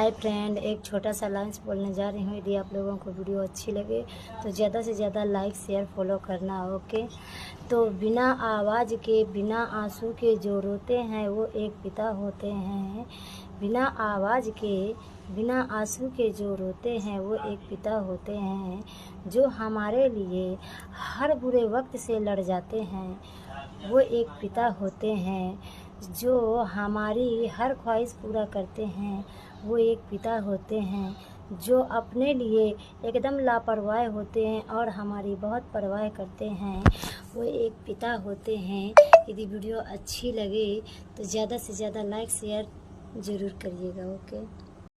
Hi friend, एक छोटा सा लाइन्स बोलने जा रही हूँ। यदि आप लोगों को वीडियो अच्छी लगे तो ज़्यादा से ज़्यादा लाइक शेयर फॉलो करना, ओके। तो बिना आवाज़ के बिना आंसू के जो रोते हैं वो एक पिता होते हैं। बिना आवाज़ के बिना आंसू के जो रोते हैं वो एक पिता होते हैं। जो हमारे लिए हर बुरे वक्त से लड़ जाते हैं वो एक पिता होते हैं। जो हमारी हर ख्वाहिश पूरा करते हैं वो एक पिता होते हैं। जो अपने लिए एकदम लापरवाह होते हैं और हमारी बहुत परवाह करते हैं वो एक पिता होते हैं। यदि वीडियो अच्छी लगे तो ज़्यादा से ज़्यादा लाइक शेयर ज़रूर करिएगा, ओके।